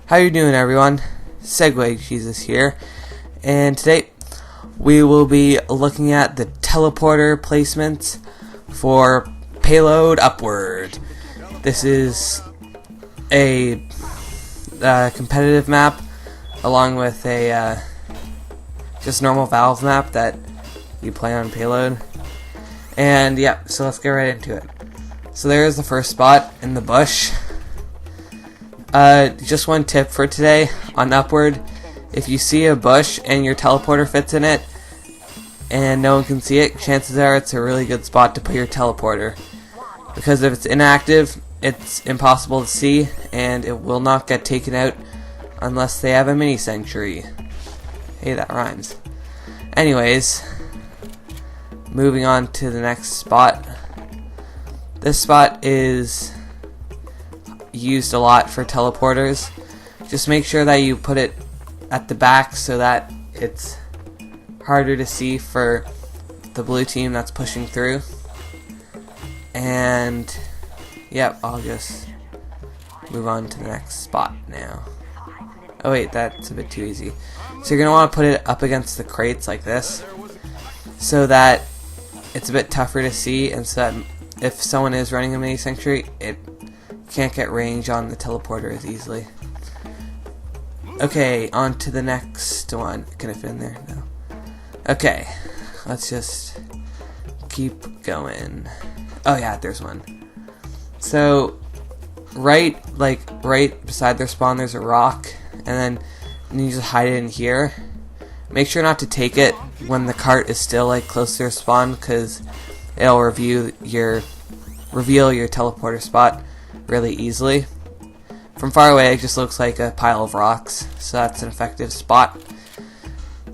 How you doing, everyone? Segway Jesus here, and today we will be looking at the teleporter placements for Payload Upward. This is a competitive map along with a just normal Valve map that you play on Payload. And yeah, so let's get right into it. So there's the first spot in the bush. Just one tip for today on Upward: if you see a bush and your teleporter fits in it and no one can see it, chances are it's a really good spot to put your teleporter, because if it's inactive, it's impossible to see and it will not get taken out unless they have a mini sanctuary. Hey, that rhymes. Anyways, moving on to the next spot. This spot is used a lot for teleporters. Just make sure that you put it at the back so that it's harder to see for the blue team that's pushing through. And yep, I'll just move on to the next spot now. Oh wait, that's a bit too easy. So you're going to want to put it up against the crates like this, so that it's a bit tougher to see, and so that if someone is running a mini sanctuary, it can't get range on the teleporter as easily. Okay, on to the next one. Can I fit in there? No. Okay, let's just keep going. Oh yeah, there's one. So right beside their spawn, there's a rock, and then you just hide it in here. Make sure not to take it when the cart is still close to their spawn, because it'll reveal your teleporter spot really easily. From far away, it just looks like a pile of rocks, so that's an effective spot.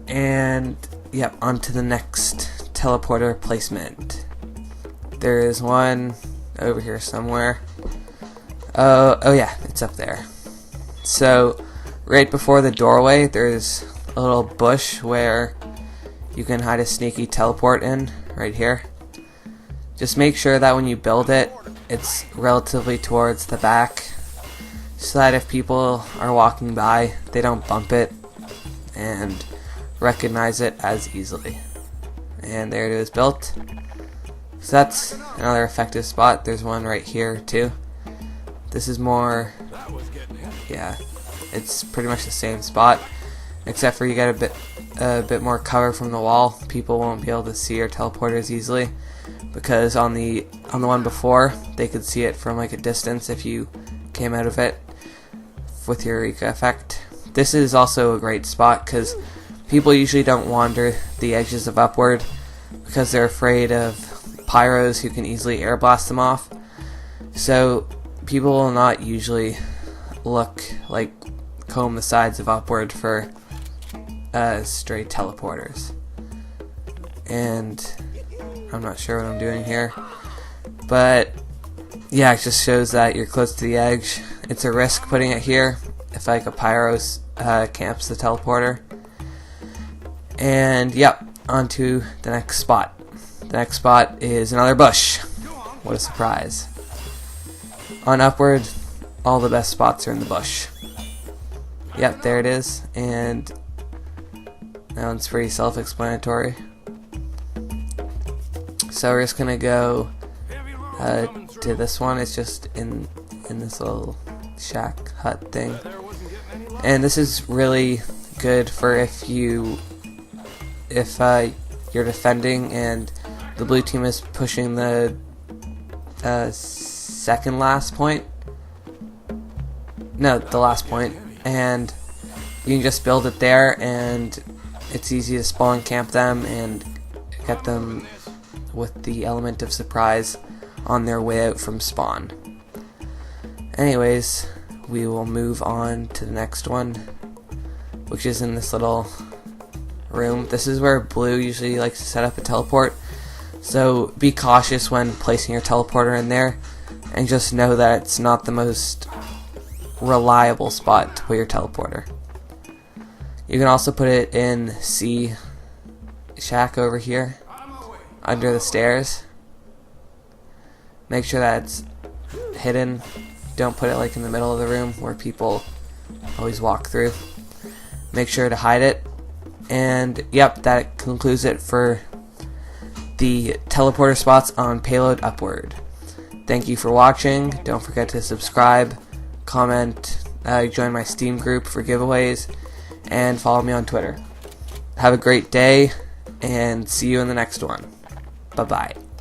And yep, on to the next teleporter placement. There is one over here somewhere. Oh yeah, it's up there. So right before the doorway, there's a little bush where you can hide a sneaky teleport in, right here. Just make sure that when you build it, it's relatively towards the back, so that if people are walking by, they don't bump it and recognize it as easily. And there it is, built. So that's another effective spot. There's one right here too. This is more, yeah, it's pretty much the same spot, except for you get a bit more cover from the wall. People won't be able to see your teleporter as easily, because on the one before, they could see it from a distance if you came out of it with your Eureka effect. This is also a great spot because people usually don't wander the edges of Upward because they're afraid of pyros who can easily air blast them off. So people will not usually comb the sides of Upward for stray teleporters. And I'm not sure what I'm doing here, but yeah, it just shows that you're close to the edge. It's a risk putting it here if a pyro camps the teleporter. And yep, on to the next spot. The next spot is another bush. What a surprise. On Upward, all the best spots are in the bush. Yep, there it is, and that one's pretty self-explanatory. So we're just gonna go to this one. It's just in this little shack hut thing, and this is really good for if you're defending and the blue team is pushing the second last point. No, the last point, and you can just build it there, and it's easy to spawn camp them and get them with the element of surprise on their way out from spawn. Anyways, we will move on to the next one, which is in this little room. This is where blue usually likes to set up a teleport, so be cautious when placing your teleporter in there, and just know that it's not the most reliable spot to put your teleporter. You can also put it in C shack over here under the stairs. Make sure that it's hidden. Don't put it in the middle of the room where people always walk through. Make sure to hide it. And yep, that concludes it for the teleporter spots on Payload Upward. Thank you for watching. Don't forget to subscribe, comment, join my Steam group for giveaways, and follow me on Twitter. Have a great day, and see you in the next one. Bye-bye.